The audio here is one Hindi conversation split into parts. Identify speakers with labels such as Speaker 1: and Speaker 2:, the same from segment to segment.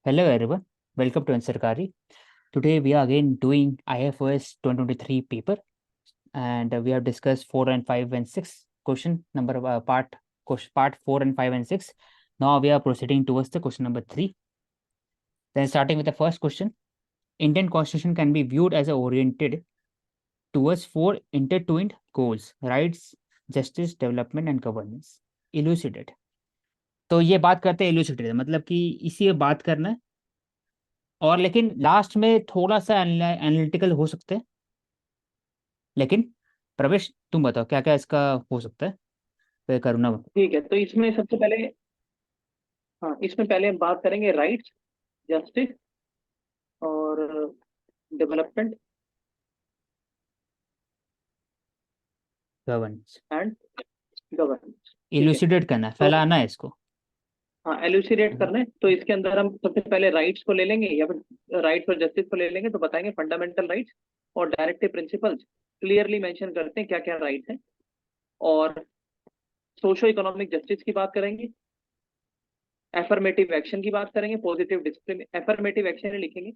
Speaker 1: Hello everyone, welcome to Ansarkari. Today we are again doing IFOS 2023 paper, and we have discussed 4 and 5 and 6 question number part 4 and 5 and 6. Now we are proceeding towards the question number 3. Then starting with the first question, Indian constitution can be viewed as oriented towards four intertwined goals: rights, justice, development and governance. Elucidate. तो ये बात करते हैं elucidate, मतलब कि इसी में बात करना है, और लेकिन लास्ट में थोड़ा सा एनालिटिकल हो सकते हैं। लेकिन प्रवेश, तुम बताओ क्या क्या इसका हो सकता है, फिर करुणा।
Speaker 2: ठीक है, तो इसमें सबसे पहले, हाँ, इसमें पहले हम बात करेंगे राइट्स, जस्टिस और डेवलपमेंट
Speaker 1: गवर्नेंस
Speaker 2: एंड गवर्नेंस। ठीक है,
Speaker 1: इलुसिडेट करना है,
Speaker 2: तो
Speaker 1: फैलाना है इसको।
Speaker 2: हाँ, एलुसिडेट करना है। तो इसके अंदर हम सबसे पहले राइट्स को ले लेंगे या फिर राइट्स और जस्टिस को ले लेंगे, तो बताएंगे फंडामेंटल राइट्स और डायरेक्टिव प्रिंसिपल्स क्लियरली मेंशन करते हैं क्या क्या राइट्स हैं। और सोशो इकोनॉमिक जस्टिस की बात करेंगे, एफर्मेटिव एक्शन की बात करेंगे, पॉजिटिव डिसिप्लिन, एफर्मेटिव एक्शन लिखेंगे।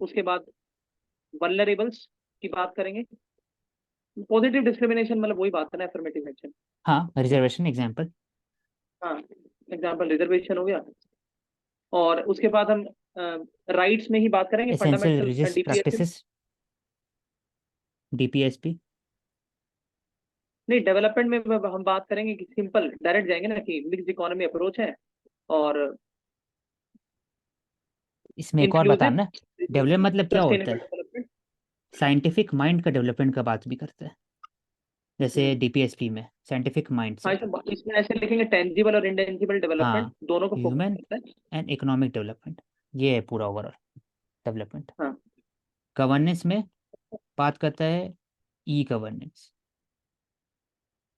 Speaker 2: उसके बाद वल्नरेबल्स की बात करेंगे। पॉजिटिव डिस्क्रिमिनेशन मतलब वही बात है ना, एफर्मेटिव एक्शन।
Speaker 1: हाँ, रिजर्वेशन एग्जाम्पल।
Speaker 2: हाँ, एग्जाम्पल रिजर्वेशन हो गया। और उसके बाद हम राइट्स में ही बात करेंगे
Speaker 1: essential
Speaker 2: fundamental
Speaker 1: religious
Speaker 2: DPSP.
Speaker 1: Practices, DPSP.
Speaker 2: नहीं, डेवलपमेंट में हम बात करेंगे कि सिंपल डायरेक्ट जाएंगे ना, कि मिक्स इकोनॉमी अप्रोच है और
Speaker 1: इसमें एक और
Speaker 2: इंक्लूसिव
Speaker 1: बताना, डेवलप मतलब क्या होता
Speaker 2: सस्टेनेबल
Speaker 1: है,
Speaker 2: डेवलपमेंट।
Speaker 1: साइंटिफिक माइंड का डेवलपमेंट का बात भी करता है, जैसे डीपीएसपी में साइंटिफिक माइंड
Speaker 2: हाँ,
Speaker 1: सेट।
Speaker 2: इसमें ऐसे लिखेंगे टेंजिबल और इंटेंजिबल डेवलपमेंट
Speaker 1: हाँ,
Speaker 2: दोनों को फोकस
Speaker 1: ह्यूमन
Speaker 2: करता है।
Speaker 1: एंड इकोनॉमिक डेवलपमेंट, ये है पूरा ओवरऑल डेवलपमेंट।
Speaker 2: हाँ,
Speaker 1: गवर्नेंस में बात करता है e governance,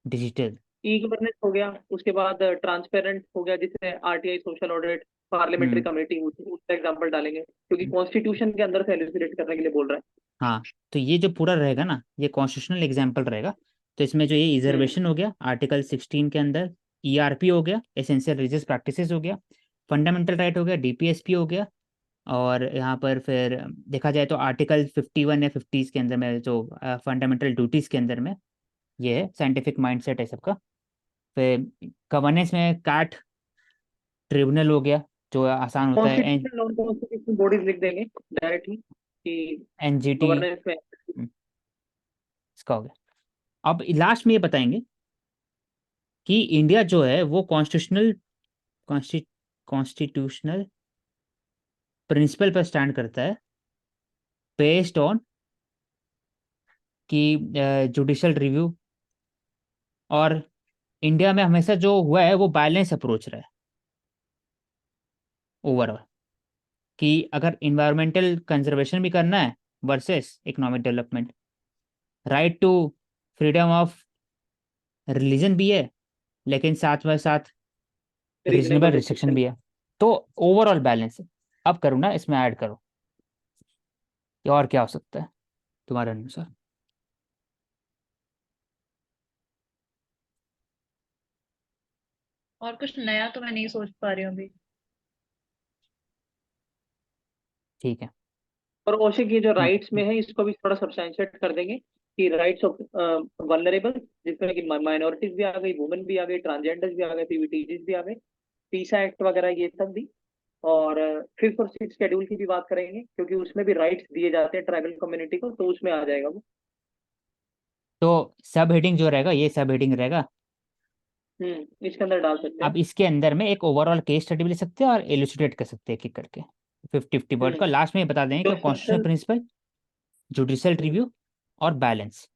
Speaker 1: digital.
Speaker 2: E governance हो गया। उसके बाद ट्रांसपेरेंट हो गया, जिसमें आरटीआई, सोशल ऑडिट, पार्लियामेंट्री
Speaker 1: हम्म
Speaker 2: कमेटी, उसका एग्जांपल डालेंगे क्योंकि कॉन्स्टिट्यूशन के अंदर से एलिसिलेट करने के लिए बोल रहा
Speaker 1: हाँ, तो ये जो पूरा रहेगा ना, ये कॉन्स्टिट्यूशनल एग्जाम्पल रहेगा। तो इसमें जो ये
Speaker 2: है।
Speaker 1: रिजर्वेशन हो गया आर्टिकल 16 के अंदर, ईआरपी हो गया, एसेंशियल रिलीजियस प्रैक्टिसेस हो गया, फंडामेंटल राइट हो गया, डीपीएसपी हो गया। और यहाँ पर फिर देखा जाए तो आर्टिकल 51 या 50 के अंदर में जो फंडामेंटल ड्यूटीज के अंदर में ये है, साइंटिफिक माइंडसेट है सबका। फिर गवर्नेंस में कैट ट्रिब्यूनल हो गया, जो आसान होता है,
Speaker 2: कॉन्स्टिट्यूशन नॉन कॉन्स्टिट्यूशनल बॉडीज लिख देंगे डायरेक्टली कि
Speaker 1: एनजीटी,
Speaker 2: गवर्नेंस में।
Speaker 1: इसका हो गया। अब लास्ट में ये बताएंगे कि इंडिया जो है वो कॉन्स्टिट्यूशनल प्रिंसिपल पर स्टैंड करता है, बेस्ड ऑन कि जुडिशल रिव्यू। और इंडिया में हमेशा जो हुआ है वो बैलेंस अप्रोच रहा है ओवरऑल, कि अगर इन्वायरमेंटल कंजर्वेशन भी करना है versus economic development, right to freedom of religion भी है, लेकिन साथ में साथ रीजनेबल
Speaker 2: रीजनेबल
Speaker 1: रिस्ट्रिक्शन
Speaker 2: रिस्ट्रिक्शन।
Speaker 1: भी है। तो ओवरऑल बैलेंस है। अब करूँ ना, इसमें ऐड करो कि और क्या हो सकता है तुम्हारे अनुसार।
Speaker 3: और कुछ नया तो मैं नहीं सोच पा रही हूँ अभी।
Speaker 1: ठीक है।
Speaker 2: और औषध ये जो राइट्स
Speaker 1: हम्म,
Speaker 2: में है इसको भी थोड़ा सब्सटैंशिएट कर देंगे कि राइट्स ऑफ वल्नरेबल, जिसमें कि माइनॉरिटीज भी आ गई, वुमेन भी आ गई, ट्रांसजेंडर्स भी आ गए, पीवीटीज भी आ गए, पीसा एक्ट वगैरह ये सब भी। और फिफ्थ और सिक्स शेड्यूल की भी बात करेंगे क्योंकि उसमें भी राइट्स दिए जाते हैं ट्राइबल कम्युनिटी को, तो उसमें आ जाएगा वो।
Speaker 1: तो सब हेडिंग जो रहेगा ये सब हेडिंग रहेगा।
Speaker 2: इसके अंदर डाल सकते हैं।
Speaker 1: अब इसके अंदर में एक ओवरऑल केस स्टडी भी ले सकते हैं और इलुस्ट्रेट कर सकते हैं एक एक करके, 50-50 वर्ड का।
Speaker 2: हम्म
Speaker 1: लास्ट में ये बता देंगे
Speaker 2: जो
Speaker 1: कि constitutional
Speaker 2: social,
Speaker 1: principle, judicial review और बैलेंस।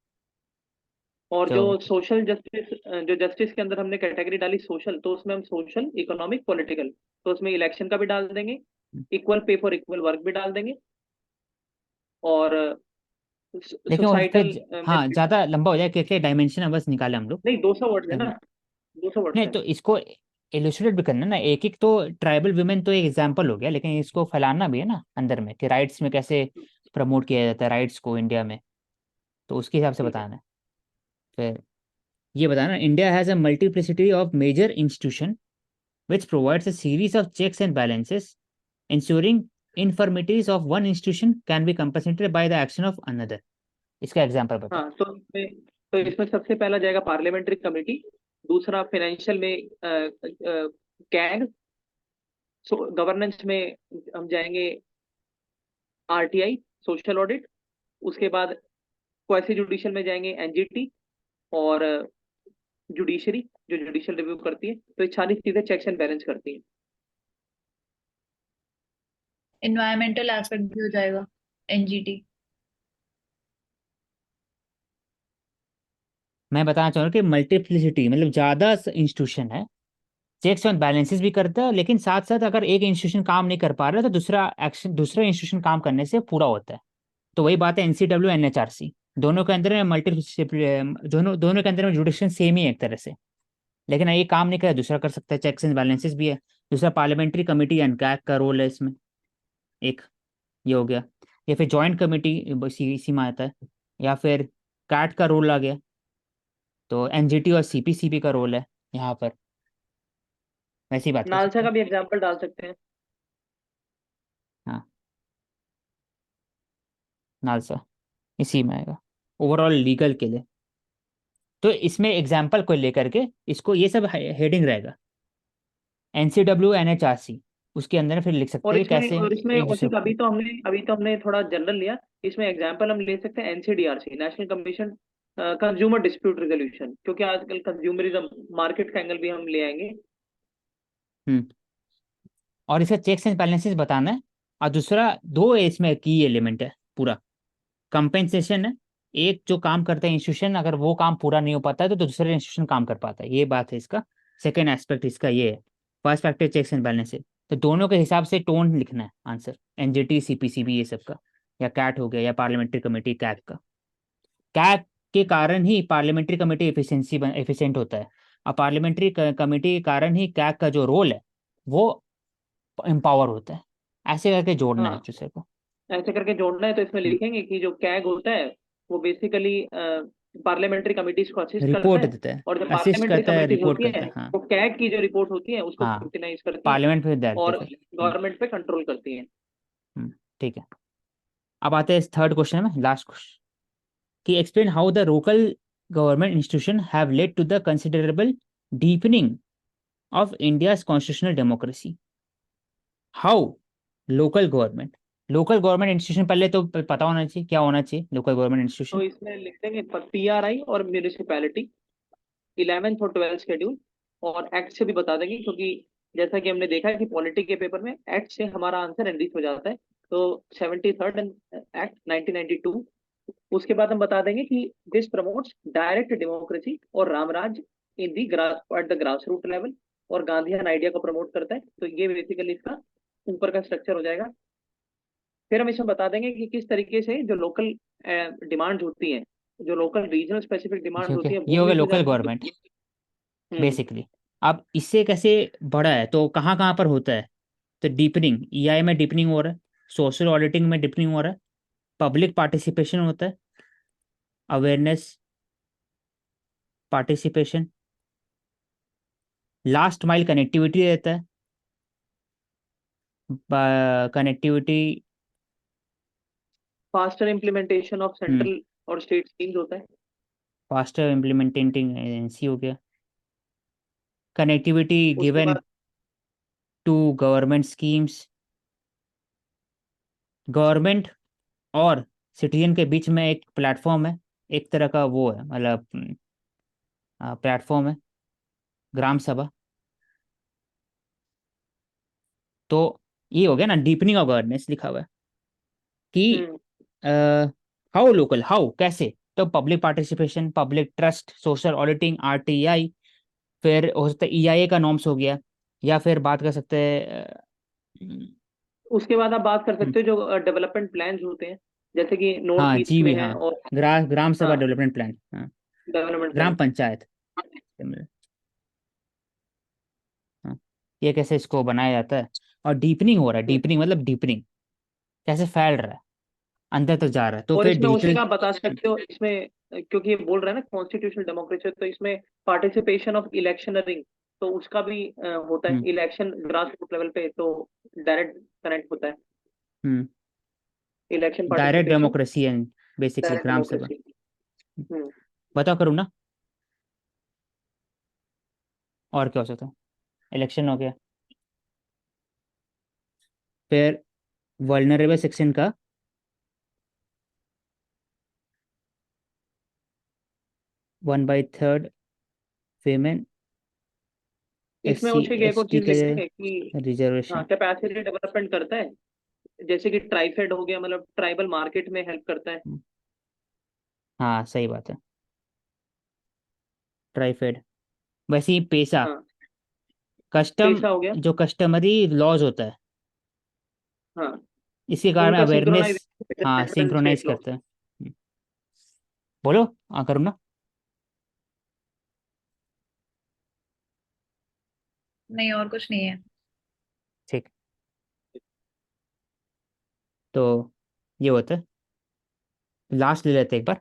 Speaker 2: और जो
Speaker 1: तो
Speaker 2: सोशल जस्टिस, जो जस्टिस के अंदर हमने कैटेगरी डाली सोशल, तो उसमें हम सोशल, इकोनॉमिक, पॉलिटिकल, तो उसमें इलेक्शन का भी डाल देंगे, equal pay for equal work भी डाल देंगे, और
Speaker 1: लेकिन उस पे
Speaker 2: सोसाइटल में।
Speaker 1: हाँ, ज़्यादा लंबा हो जाए, क्योंकि डायमेंशन है बस निकाले हम लोग।
Speaker 2: नहीं, 200 वर्ड है ना, 200 वर्ड
Speaker 1: नहीं,
Speaker 2: है।
Speaker 1: तो इसको इलुस्ट्रेट भी करना ना, एक एक तो ट्राइबल वुमेन तो एक एग्जाम्पल हो गया, लेकिन इसको फैलाना भी है ना अंदर में, कि राइट्स में कैसे प्रमोट किया जाता है राइट्स को इंडिया में, तो उसके हिसाब से
Speaker 2: ठीक है।
Speaker 1: बताना है। फिर ये बताना, India has a multiplicity of major institution which provides a series of checks and balances, ensuring infirmities of one institution can be compensated by the action of another. इसका एग्जांपल बताओ।
Speaker 2: हाँ, तो इसमें सबसे पहला जाएगा पार्लियामेंट्री कमेटी, दूसरा फाइनेंशियल में कैग, गवर्नेंस में हम जाएंगे आरटीआई सोशल ऑडिट, उसके बाद क्वासी जुडिशियल में जाएंगे एनजीटी, और जुडिशरी जो जुडिशियल रिव्यू करती है। तो ये सारी चीजें चेक्स एंड बैलेंस करती हैं।
Speaker 3: एनवायरमेंटल एस्पेक्ट भी हो जाएगा एनजीटी।
Speaker 1: मैं बताना चाह रहा हूँ कि मल्टीप्लिसिटी मतलब ज्यादा इंस्टीट्यूशन है, चेक्स एंड बैलेंसेस भी करता है, लेकिन साथ साथ अगर एक इंस्टीट्यूशन काम नहीं कर पा रहा तो दूसरा इंस्टीट्यूशन काम करने से पूरा होता है। तो वही बात है एनसीडब्ल्यू एनएचआरसी, दोनों के अंदर में दोनों के अंदर में जुडिक्शन सेम ही है एक तरह से, लेकिन ये काम नहीं कर दूसरा कर सकता है, चेक्स एंड बैलेंसेस भी है। दूसरा पार्लियामेंट्री कमेटी एंड कैग का रोल है इसमें, एक ये हो गया। या फिर जॉइंट कमेटी इसी में आता है, या फिर कैट का रोल आ गया, तो एनजीटी और सीपीसीबी का रोल है यहाँ पर। वैसी बात कर सकते
Speaker 2: नालसा
Speaker 1: हैं।
Speaker 2: का भी एग्जांपल डाल सकते हैं।
Speaker 1: हाँ, नालसा इसी में आएगा ओवरऑल लीगल के लिए। तो इसमें एग्जाम्पल को लेकर के इसको ये सब हेडिंग रहेगा, एनसीडब्ल्यू एनएचआरसी, उसके अंदर फिर लिख सकते
Speaker 2: और
Speaker 1: हैं कि कैसे
Speaker 2: इसमें
Speaker 1: एक दूसरे
Speaker 2: औसिक
Speaker 1: को।
Speaker 2: अभी तो हमने थोड़ा जनरल लिया, इसमें एग्जांपल हम ले सकते हैं NCDRC, national commission consumer dispute resolution, क्योंकि आजकल कंज्यूमरिज्म मार्केट का एंगल भी हम ले आएंगे।
Speaker 1: और इसका चेक्स एंड बैलेंसेस बताना है। और दूसरा दो इसमें की एलिमेंट है पूरा, कंपेंसेशन है। एक जो काम करता है इंस्टीट्यूशन, अगर वो काम पूरा नहीं हो पाता है तो दूसरा इंस्टीट्यूशन काम कर पाता है, ये बात है इसका। सेकेंड एस्पेक्ट इसका ये है। First factor checks and balances, तो दोनों के हिसाब से टोन लिखना है आंसर, एनजीटी सीपीसीबी ये सब का, या कैट हो गया या पार्लियामेंट्री कमेटी कैग का। कैग के कारण ही पार्लियामेंट्री कमेटी एफिशिएंट होता है, और पार्लियामेंट्री कमेटी के कारण ही कैग का जो रोल है वो एम्पावर होता है। ऐसे करके जोड़ना है
Speaker 2: हाँ,
Speaker 1: एक दूसरे को।
Speaker 2: ऐसे करके जोड़ना है, तो इसमें लिखेंगे कि जो कैग होता है वो बेसिकली पार्लियामेंट्री कमिटीज को असिस्ट करता
Speaker 1: रिपोर्ट
Speaker 2: है,
Speaker 1: देता है,
Speaker 2: और जो
Speaker 1: असिस्ट
Speaker 2: पार्लियामेंट्री
Speaker 1: करता है,
Speaker 2: कमिटीज
Speaker 1: रिपोर्ट
Speaker 2: होती
Speaker 1: करता
Speaker 2: हैं
Speaker 1: है। हाँ
Speaker 2: वो कैग की जो रिपोर्ट होती है उसको
Speaker 1: हाँ,
Speaker 2: स्क्रूटिनाइज करती हैं
Speaker 1: पार्लियामेंट में डालते
Speaker 2: और
Speaker 1: हैं फिर।
Speaker 2: गवर्नमेंट पे कंट्रोल करती हैं।
Speaker 1: ठीक है। अब आते हैं थर्ड क्वेश्चन में, लास्ट क्वेश्चन, कि explain how the local government institution have led to the considerable deepening of India's constitutional democracy. How local government institution, पहले तो पता होना चाहिए क्या होना चाहिए लोकल गवर्नमेंट इंस्टीट्यूशन।
Speaker 2: तो इसमें लिख देंगे पीआरआई और म्यूनिसिपैलिटी, 11th और 12th शेड्यूल, और एक्ट से भी बता देंगे, क्योंकि जैसा कि हमने देखा है कि पॉलिटी के पेपर में एक्ट से हमारा आंसर एनडी हो जाता है। तो 73rd एक्ट 1992। उसके बाद हम बता देंगे कि दिस प्रमोट्स डायरेक्ट डेमोक्रेसी और Ramraj in the at the grass root level, और गांधीयन आइडिया को प्रमोट करता है। तो ये बेसिकली इसका ऊपर का स्ट्रक्चर हो जाएगा। फिर हम इसमें बता देंगे कि किस तरीके से जो लोकल डिमांड्स होती हैं, जो लोकल रीजनल स्पेसिफिक डिमांड्स
Speaker 1: ठीक
Speaker 2: होती
Speaker 1: है,
Speaker 2: है
Speaker 1: ये
Speaker 2: वो
Speaker 1: हो गया
Speaker 2: मीट हो
Speaker 1: लोकल
Speaker 2: जाती
Speaker 1: गवर्नमेंट
Speaker 2: है।
Speaker 1: बेसिकली। अब इससे कैसे बढ़ा है, तो कहाँ कहाँ पर होता है, तो डीपनिंग, ईआई में डीपनिंग हो रहा है, सोशल ऑडिटिंग में डीपनिंग हो रहा है, पब्लिक पार्टिसिपेशन होता है, awareness participation, last mile connectivity रहता है, connectivity.
Speaker 2: Faster implementation of central और स्टेट स्कीम्स होता है।
Speaker 1: फास्टर इम्प्लीमेंटिंग एजेंसी हो गया, कनेक्टिविटी
Speaker 2: उसके
Speaker 1: गिवन
Speaker 2: बाद
Speaker 1: टू गवर्नमेंट स्कीम्स, गवर्नमेंट और सिटीजन के बीच में एक प्लेटफॉर्म है, एक तरह का वो है, मतलब प्लेटफॉर्म है, ग्राम सभा। तो ये हो गया ना डीपनिंग ऑफ गवर्नेंस लिखा हुआ है कि
Speaker 2: हम्म,
Speaker 1: हाउ लोकल, हाउ कैसे, तो public participation, public trust, social auditing, RTI, फिर हो सकता है ईआईए का नॉर्म्स हो गया, या फिर बात कर सकते हैं
Speaker 2: उसके बाद आप बात कर
Speaker 1: हम्म,
Speaker 2: सकते हो जो डेवलपमेंट प्लान्स होते हैं, जैसे कि नॉर्थ
Speaker 1: हाँ
Speaker 2: ईस्ट में
Speaker 1: जीवी,
Speaker 2: है,
Speaker 1: हाँ
Speaker 2: और
Speaker 1: ग्राम सभा
Speaker 2: हाँ,
Speaker 1: डेवलपमेंट प्लान, हाँ
Speaker 2: डेवलपमेंट
Speaker 1: ग्राम
Speaker 2: प्लान।
Speaker 1: पंचायत, हाँ ये कैसे इसको बनाया जाता है। और डीपनिंग हो रहा है, डीपनिंग मतलब डीपनिंग कैसे फैल रहा है, अंदर तक जा रहा है, तो
Speaker 2: और
Speaker 1: फिर
Speaker 2: इसमें उसी
Speaker 1: डिजिटल।
Speaker 2: का आप बता सकते हो इसमें, क्योंकि ये बोल रहा है ना कॉन्स्टिट्यूशनल डेमोक्रेसी, तो इसमें पार्टिसिपेशन ऑफ इलेक्शनरिंग तो उसका भी होता है। इलेक्शन ग्रास रूट लेवल पे तो डायरेक्ट कनेक्ट होता है, election
Speaker 1: direct
Speaker 2: participation,
Speaker 1: democracy and basically
Speaker 2: direct
Speaker 1: Gram Sabha.
Speaker 2: Democracy. हम्म
Speaker 1: बताओ, करूँ ना? और क्या हो सकता है? इलेक्शन हो गया, फिर वल्नरेबल सेक्शन का 1/3 फेमेन,
Speaker 2: इसमें
Speaker 1: SC
Speaker 2: उसे एक और
Speaker 1: ST
Speaker 2: चीज
Speaker 1: के
Speaker 2: लिखेंगे कि हाँ,
Speaker 1: रिजर्वेशन।
Speaker 2: कैपेसिटी डेवलपमेंट करता है, जैसे कि ट्राइफेड हो गया, मतलब ट्राइबल मार्केट में हेल्प करता है।
Speaker 1: हाँ सही बात है, ट्राइफेड। वैसे ही पेशा,
Speaker 2: हाँ,
Speaker 1: कस्टम,
Speaker 2: पैसा हो गया।
Speaker 1: जो कस्टमरी लॉज होता है,
Speaker 2: हाँ,
Speaker 1: इसके कारण
Speaker 2: उनका
Speaker 1: अवेयरनेस,
Speaker 2: सिंक्रोनाइजेशन
Speaker 1: हाँ
Speaker 2: सेंट्रल
Speaker 1: सिंक्रोनाइज
Speaker 2: स्टेट लॉ।
Speaker 1: करता है। बोलो, हाँ करूँ ना?
Speaker 3: नहीं, और कुछ नहीं है।
Speaker 1: ठीक, तो ये होता है, लास्ट ले लेते हैं एक बार।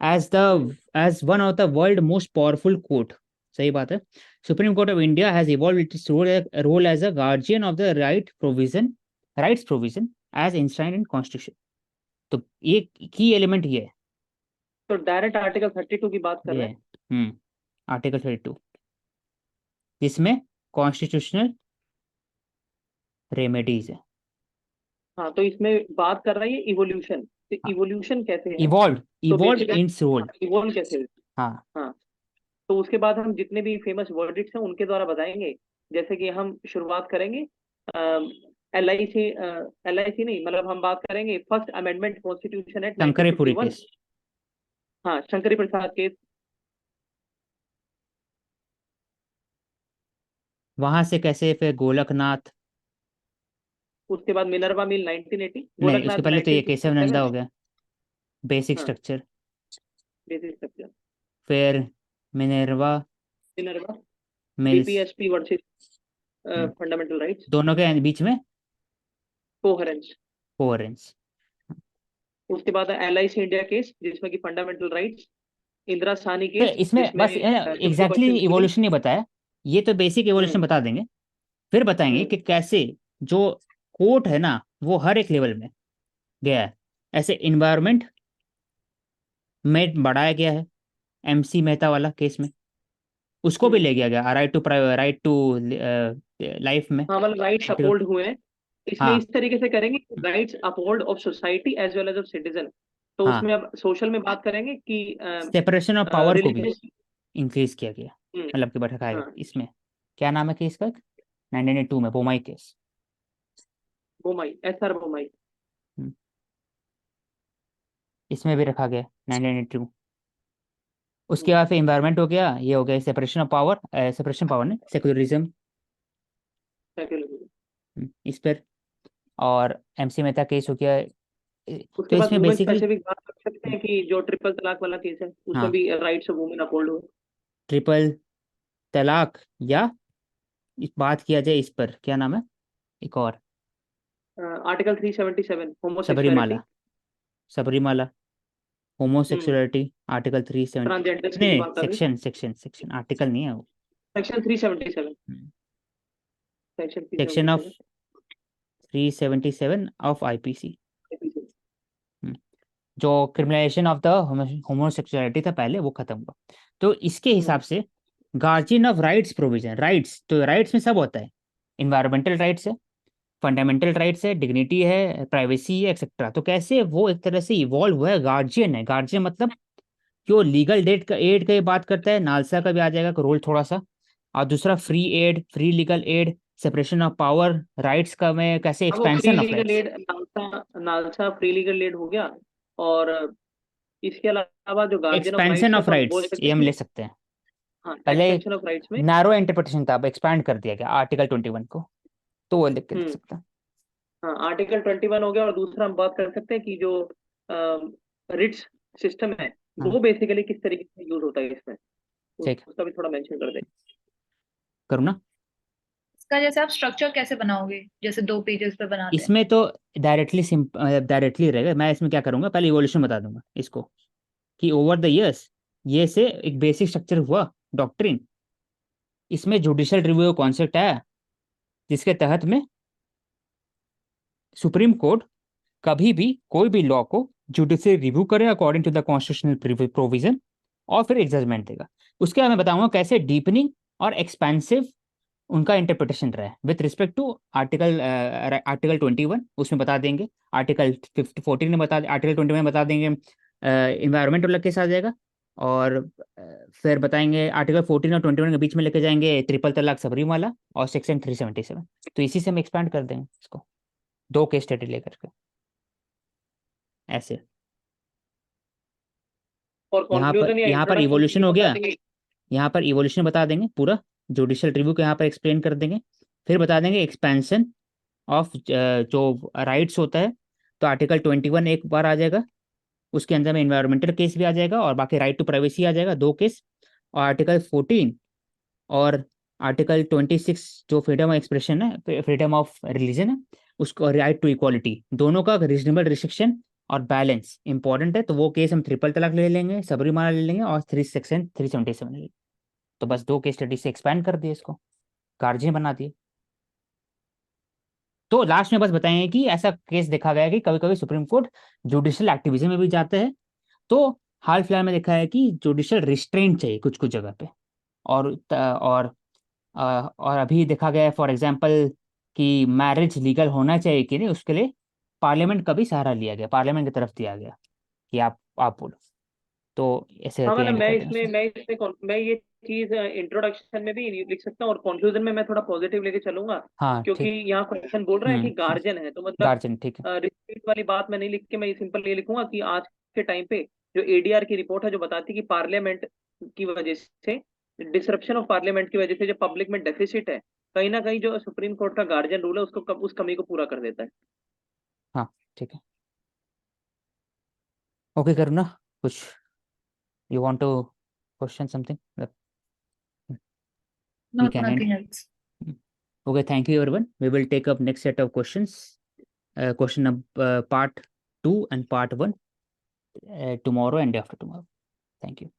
Speaker 1: As the age one of the world most powerful court, सही बात है, Supreme Court of India has evolve its role as a guardian of the rights provision as enshrined in constitution. तो ये की एलिमेंट ये है,
Speaker 2: तो डायरेक्ट आर्टिकल 32 की बात कर
Speaker 1: ये
Speaker 2: रहे
Speaker 1: है
Speaker 2: हैं।
Speaker 1: आर्टिकल 32, जिसमें कॉन्स्टिट्यूशनल रेमेडीज है।
Speaker 2: हाँ, तो इसमें बात कर रही है इवोल्यूशन, तो इवोल्यूशन कैसे है,
Speaker 1: इवॉल्व,
Speaker 2: तो
Speaker 1: इवॉल्व
Speaker 2: बेसिकली
Speaker 1: इन रोल।
Speaker 2: इवोल्व कैसे है।
Speaker 1: हाँ
Speaker 2: हाँ, तो उसके बाद हम जितने भी फेमस वर्डिक्ट्स हैं उनके द्वारा बताएंगे। जैसे कि हम शुरुआत करेंगे LIC, LIC नहीं, मतलब हम बात करेंगे first amendment constitution act
Speaker 1: Shankarpuri
Speaker 2: 1951।
Speaker 1: Case,
Speaker 2: हाँ, शंकरी प्रसाद केस।
Speaker 1: वहां से कैसे फिर गोलकनाथ,
Speaker 2: उसके बाद मिनर्वा मिल 1980,
Speaker 1: नहीं उसके
Speaker 2: गोलकनाथ
Speaker 1: पहले तो ये केशव नंदा
Speaker 2: 1967।
Speaker 1: हो गया, बेसिक
Speaker 2: हाँ,
Speaker 1: स्ट्रक्चर।
Speaker 2: Basic structure.
Speaker 1: फिर Minerva
Speaker 2: Minerva,
Speaker 1: Mills,
Speaker 2: BPSP versus fundamental rights,
Speaker 1: दोनों के बीच में
Speaker 2: कोहेरेंस।
Speaker 1: कोहेरेंस।
Speaker 2: उसके बाद LIC इंडिया केस, जिसमें कि फंडामेंटल राइट्स। इंदिरा साहनी
Speaker 1: तो
Speaker 2: केस,
Speaker 1: इसमें
Speaker 2: जिसमें
Speaker 1: बस एग्जैक्टली
Speaker 2: 50% सीलिंग।
Speaker 1: इवोल्यूशन नहीं बताया, ये तो बेसिक इवोल्यूशन
Speaker 2: हम्म
Speaker 1: बता देंगे। फिर बताएंगे
Speaker 2: हम्म
Speaker 1: कि कैसे जो कोर्ट है ना, वो हर एक लेवल में गया है। ऐसे इन्वायरमेंट में बढ़ाया गया है, MC मेहता वाला केस में उसको भी
Speaker 2: हम्म
Speaker 1: ले गया गया, राइट टू लाइफ में
Speaker 2: हाँ, मतलब राइट्स
Speaker 1: आर्टिकल।
Speaker 2: अपहोल्ड हुए हैं। इसमें
Speaker 1: हाँ
Speaker 2: इस तरीके से करेंगे, rights uphold of society as well as of citizen. तो
Speaker 1: हाँ,
Speaker 2: उसमें अब सोशल में बात करेंगे कि
Speaker 1: सेपरेशन ऑफ पावर को भी
Speaker 2: रिलीजियस।
Speaker 1: इंक्रीज किया गया, मतलब कि बैठा है
Speaker 2: हाँ,
Speaker 1: इसमें। क्या नाम है केस का? 1982 में बोमाई केस।
Speaker 2: बोमाई, SR बोमाई।
Speaker 1: हम्म, इसमें भी रखा गया 1982। उसके बाद फिर इन्वायरमेंट हो गया, ये हो गया separation of power, separation power ने सेकुलरिज्म
Speaker 2: सेक्युलरिज्म।
Speaker 1: इस पर, और MC मेहता केस हो गया। तो
Speaker 2: उसके बाद
Speaker 1: इसमें
Speaker 2: वुमेन
Speaker 1: बेसिकली
Speaker 2: स्पेसिफिक बात कर सकते हैं कि जो ट्रिपल तलाक वाला केस है, उसमें
Speaker 1: हाँ,
Speaker 2: भी राइट्स ऑफ वुमेन अपहोल्ड हुए।
Speaker 1: ट्रिपल तलाक, या इस बात किया जाए इस पर, क्या नाम है एक और,
Speaker 2: आर्टिकल 377
Speaker 1: सबरीमाला,
Speaker 2: होमोसेक्सुअलिटी।
Speaker 1: सबरीमाला,
Speaker 2: हम्म
Speaker 1: होमोसेक्सुअलिटी, आर्टिकल 370।
Speaker 2: ट्रांसजेंडर्स की
Speaker 1: नहीं,
Speaker 2: बात कर रही।
Speaker 1: सेक्शन आर्टिकल नहीं है वो।
Speaker 2: Section 377, section
Speaker 1: section of
Speaker 2: 377।
Speaker 1: 377 of IPC, जो क्रिमिनलाइजेशन ऑफ द होमोसेक्सुअलिटी था पहले, वो खत्म हुआ। तो इसके हिसाब से guardian of rights provision, rights तो राइट्स में सब होता है, इन्वायरमेंटल राइट्स है, फंडामेंटल राइट्स है, डिग्निटी है, प्राइवेसी है, एक्सेट्रा। तो कैसे वो एक तरह से इवॉल्व हुआ है, गार्जियन है, गार्जियन मतलब जो लीगल एड का ये बात करता है, नालसा का भी आ जाएगा रोल थोड़ा सा। और दूसरा free aid, free legal aid, separation of power, rights का में कैसे
Speaker 2: अब वो free
Speaker 1: expansion of
Speaker 2: legal
Speaker 1: rights.
Speaker 2: Aid, NALSA, NALSA free legal aid हो गया। और इसके अलावा जो गार्जियन ऑफ
Speaker 1: एक्सपेंशन
Speaker 2: राइट्स है,
Speaker 1: ऑफ
Speaker 2: तो हम बोल
Speaker 1: राइट्स
Speaker 2: सकते
Speaker 1: ये
Speaker 2: हैं
Speaker 1: हम ले
Speaker 2: कि
Speaker 1: सकते हैं।
Speaker 2: हाँ,
Speaker 1: पहले
Speaker 2: एक्सपेंशन ऑफ राइट्स में।
Speaker 1: नैरो इंटरप्रिटेशन था, अब एक्सपैंड कर दिया गया आर्टिकल 21 को, तो वो लिख के लिख
Speaker 2: हम्म
Speaker 1: सकते हैं।
Speaker 2: हाँ, आर्टिकल 21 हो गया। और दूसरा हम बात कर सकते हैं कि जो रिट्स सिस्टम है,
Speaker 1: हाँ
Speaker 2: वो बेसिकली किस तरीके से यूज होता है इसमें,
Speaker 1: ठीक,
Speaker 2: उसका भी थोड़ा मेंशन कर दें।
Speaker 1: करूँ ना?
Speaker 3: इसका जैसे आप स्ट्रक्चर कैसे बनाओगे, जैसे 2 पेजेस पे बनाते हैं?
Speaker 1: इसमें तो डायरेक्टली रहेगा। मैं इसमें क्या करूंगा, पहले इवोल्यूशन बता दूंगा इसको, कि ओवर द इयर्स ये से एक बेसिक स्ट्रक्चर हुआ, डॉक्ट्रिन, इसमें जुडिशियल रिव्यू कॉन्सेप्ट है, जिसके तहत में सुप्रीम कोर्ट कभी भी कोई भी लॉ को जुडिशियल रिव्यू करे according to the constitutional provision, और फिर एक जजमेंट देगा। उसके बाद मैं बताऊंगा कैसे डीपनिंग और एक्सपेंसिव उनका इंटरप्रिटेशन रहा है विथ रिस्पेक्ट टू आर्टिकल 21, उसमें बता देंगे। आर्टिकल 14 में बता, आर्टिकल 21 में बता देंगे इन्वायरमेंट वाला केस आ जाएगा। और फिर बताएंगे आर्टिकल 14 और 21 के बीच में लेके जाएंगे ट्रिपल तलाक सबरीमाला और सेक्शन 377। तो इसी से हम एक्सपैंड कर देंगे इसको, 2 केस स्टडी लेकर के ऐसे।
Speaker 2: और कंक्लूजन या
Speaker 1: यहाँ पर
Speaker 2: इंट्रोडक्शन
Speaker 1: इवोल्यूशन हो
Speaker 2: बता
Speaker 1: गया,
Speaker 2: देंगे।
Speaker 1: यहाँ पर इवोल्यूशन बता देंगे पूरा, जुडिशियल रिव्यू को यहाँ पर एक्सप्लेन कर देंगे। फिर बता देंगे एक्सपेंशन ऑफ जो राइट्स होता है, तो आर्टिकल 21 एक बार आ जाएगा, उसके अंदर में इन्वायरमेंटल केस भी आ जाएगा और बाकी राइट टू प्राइवेसी आ जाएगा, 2 केस। और आर्टिकल 14 और आर्टिकल 26 जो फ्रीडम ऑफ एक्सप्रेशन है, फ्रीडम ऑफ रिलीजन है, उसको राइट टू इक्वालिटी, दोनों का रीजनेबल रिस्ट्रिक्शन और बैलेंस इंपॉर्टेंट है। तो वो केस हम ट्रिपल तलाक ले लेंगे, सबरीमाला ले लेंगे और सेक्शन 377 ले लेंगे। तो बस 2 केस स्टडी से एक्सपैंड कर दिए, इसको गार्जियन बना दिए। तो लास्ट में बस बताएंगे कि ऐसा केस देखा गया है कि कभी कभी सुप्रीम कोर्ट जुडिशियल एक्टिविज्म में भी जाते हैं। तो हाल फिलहाल में देखा है कि जुडिशियल रिस्ट्रेंट चाहिए कुछ कुछ जगह पे, और अभी देखा गया है फॉर एग्जांपल कि मैरिज लीगल होना चाहिए कि नहीं, उसके लिए पार्लियामेंट का भी सहारा लिया गया, पार्लियामेंट की तरफ दिया गया कि आप बोलो। तो ऐसे
Speaker 2: हाँ
Speaker 1: करके
Speaker 2: मतलब
Speaker 1: एंड कर देना।
Speaker 2: मैं ये चीज इंट्रोडक्शन में भी लिख सकता हूँ और कंक्लूजन में मैं थोड़ा पॉजिटिव लेके चलूंगा,
Speaker 1: हाँ
Speaker 2: क्योंकि
Speaker 1: ठीक।
Speaker 2: यहाँ क्वेश्चन बोल रहा है कि गार्जियन है, तो मतलब
Speaker 1: गार्जियन ठीक है।
Speaker 2: रिस्ट्रिक्ट वाली बात मैं नहीं लिख के मैं सिंपल ये लिखूंगा कि आज के टाइम पे जो एडीआर की रिपोर्ट है जो बताती है कि पार्लियामेंट की वजह से, डिसरप्शन ऑफ पार्लियामेंट की वजह से जो पब्लिक में डेफिसिट है, कहीं ना कहीं जो सुप्रीम कोर्ट का गार्जियन रूल है उसको उस कमी को पूरा कर देता है।
Speaker 1: हाँ ठीक है। ओके करुणा, कुछ you want to question something that we
Speaker 3: No,
Speaker 1: can end?
Speaker 3: nothing else.
Speaker 1: Okay, thank you everyone. We will take up next set of questions, question number part 2 and part 1 tomorrow and after tomorrow. Thank you.